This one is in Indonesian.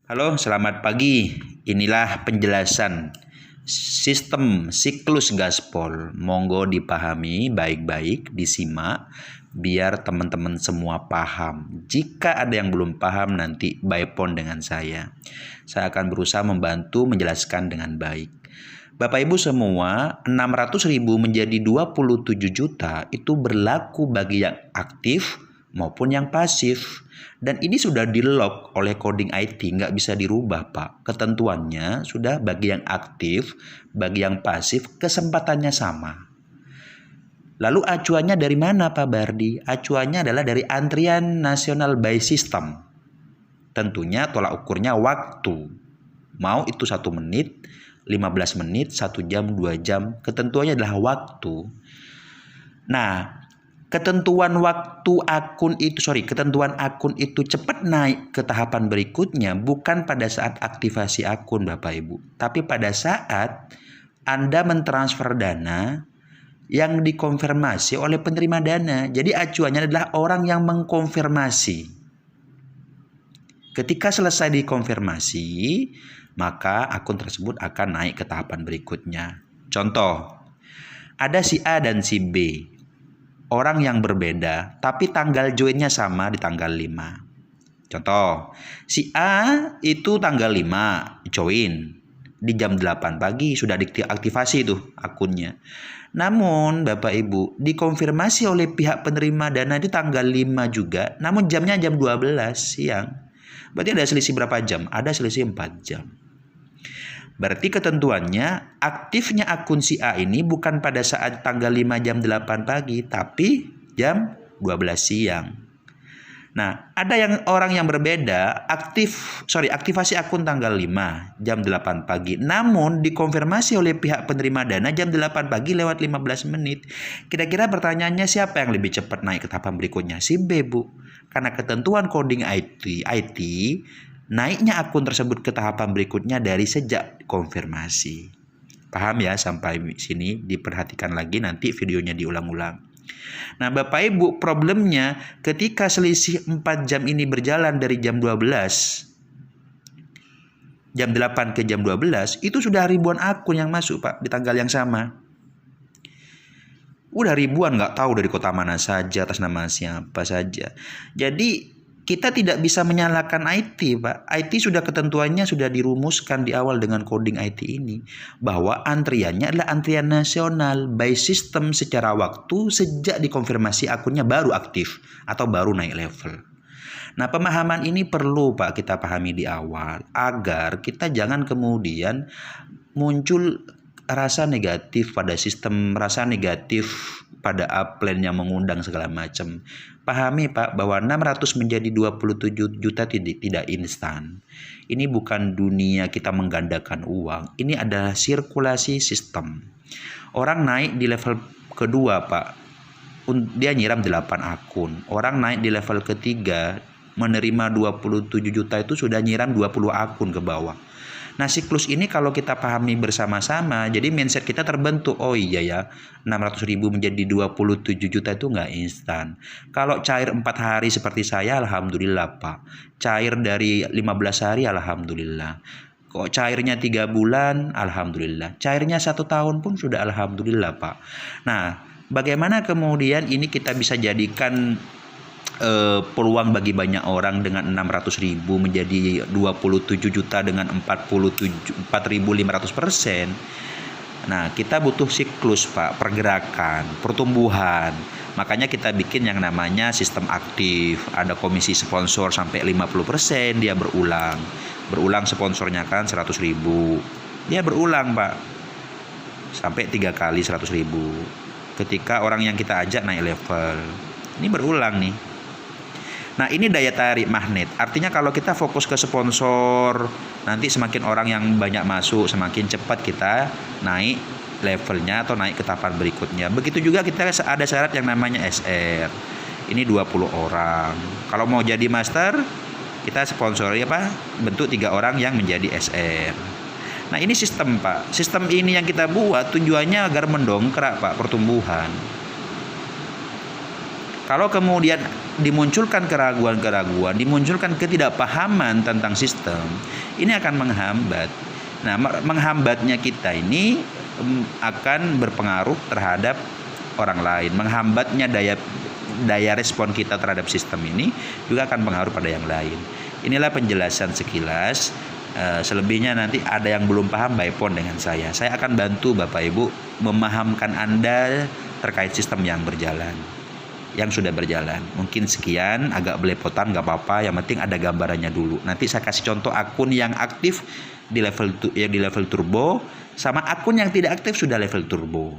Halo, selamat pagi. Inilah penjelasan sistem siklus gaspol. Monggo dipahami baik-baik, disimak, biar teman-teman semua paham. Jika ada yang belum paham, nanti by phone dengan saya. Saya akan berusaha membantu menjelaskan dengan baik. Bapak Ibu semua, 600.000 menjadi 27 juta itu berlaku bagi yang aktif maupun yang pasif. Dan ini sudah di-lock oleh coding IT, nggak bisa dirubah Pak. Ketentuannya sudah bagi yang aktif, bagi yang pasif, kesempatannya sama. Lalu acuannya dari mana Pak Bardi? Acuannya adalah dari antrian nasional by system. Tentunya tolak ukurnya waktu. Mau itu 1 menit, 15 menit, 1 jam, 2 jam. Ketentuannya adalah waktu. Nah, ketentuan akun itu cepat naik ke tahapan berikutnya bukan pada saat aktivasi akun Bapak Ibu, tapi pada saat Anda mentransfer dana yang dikonfirmasi oleh penerima dana. Jadi acuannya adalah orang yang mengkonfirmasi. Ketika selesai dikonfirmasi, maka akun tersebut akan naik ke tahapan berikutnya. Contoh, ada si A dan si B. Orang yang berbeda, tapi tanggal joinnya sama di tanggal 5. Contoh, si A itu tanggal 5 join. Di jam 8 pagi sudah diaktifasi tuh akunnya. Namun Bapak Ibu, dikonfirmasi oleh pihak penerima dana itu tanggal 5 juga, namun jamnya jam 12 siang. Berarti ada selisih berapa jam? Ada selisih 4 jam. Berarti ketentuannya aktifnya akun si A ini bukan pada saat tanggal 5 jam 8 pagi, tapi jam 12 siang. Nah, ada orang yang berbeda, aktivasi akun tanggal 5 jam 8 pagi. Namun dikonfirmasi oleh pihak penerima dana jam 8 pagi lewat 15 menit. Kira-kira pertanyaannya siapa yang lebih cepat naik ke tahapan berikutnya? Si B, Bu. Karena ketentuan coding IT naiknya akun tersebut ke tahapan berikutnya dari sejak konfirmasi. Paham ya sampai sini? Diperhatikan lagi, nanti videonya diulang-ulang. Nah Bapak Ibu, problemnya ketika selisih 4 jam ini berjalan dari jam 12, jam 8 ke jam 12, itu sudah ribuan akun yang masuk Pak di tanggal yang sama. Udah ribuan, nggak tahu dari kota mana saja, atas nama siapa saja. Jadi kita tidak bisa menyalahkan IT, Pak. IT sudah ketentuannya sudah dirumuskan di awal dengan coding IT ini. Bahwa antriannya adalah antrian nasional by system secara waktu sejak dikonfirmasi akunnya baru aktif atau baru naik level. Nah pemahaman ini perlu Pak kita pahami di awal agar kita jangan kemudian muncul rasa negatif pada sistem, rasa negatif pada upline yang mengundang segala macam. Pahami Pak bahwa 600 menjadi 27 juta tidak instan. Ini bukan dunia kita menggandakan uang. Ini adalah sirkulasi sistem. Orang naik di level kedua Pak, dia nyiram 8 akun. Orang naik di level ketiga menerima 27 juta itu sudah nyiram 20 akun ke bawah. Nah siklus ini kalau kita pahami bersama-sama, jadi mindset kita terbentuk, oh iya ya 600.000 menjadi 27 juta itu nggak instan. Kalau cair 4 hari seperti saya, alhamdulillah Pak. Cair dari 15 hari, alhamdulillah. Kok cairnya 3 bulan, alhamdulillah. Cairnya 1 tahun pun sudah alhamdulillah Pak. Nah bagaimana kemudian ini kita bisa jadikan peluang bagi banyak orang dengan 600.000 menjadi 27 juta dengan 4.500%. Nah kita butuh siklus Pak, pergerakan, pertumbuhan. Makanya kita bikin yang namanya sistem aktif. Ada komisi sponsor sampai 50%, dia berulang. Berulang sponsornya kan 100.000. Dia berulang Pak, sampai 3 kali 100.000. Ketika orang yang kita ajak naik level. Ini berulang nih. Nah ini daya tarik magnet, artinya kalau kita fokus ke sponsor, nanti semakin orang yang banyak masuk, semakin cepat kita naik levelnya atau naik ke tahapan berikutnya. Begitu juga kita ada syarat yang namanya SR, ini 20 orang. Kalau mau jadi master, kita sponsori bentuk 3 orang yang menjadi SR. Nah ini sistem Pak, sistem ini yang kita buat tujuannya agar mendongkrak Pak pertumbuhan. Kalau kemudian dimunculkan keraguan-keraguan, dimunculkan ketidakpahaman tentang sistem, ini akan menghambat. Nah, menghambatnya kita ini akan berpengaruh terhadap orang lain. Menghambatnya daya respon kita terhadap sistem ini juga akan pengaruh pada yang lain. Inilah penjelasan sekilas. Selebihnya nanti ada yang belum paham by phone dengan saya. Saya akan bantu Bapak Ibu memahamkan Anda terkait sistem yang berjalan, yang sudah berjalan. Mungkin sekian, agak belepotan nggak apa-apa, yang penting ada gambarannya dulu. Nanti saya kasih contoh akun yang aktif di level turbo sama akun yang tidak aktif sudah level turbo.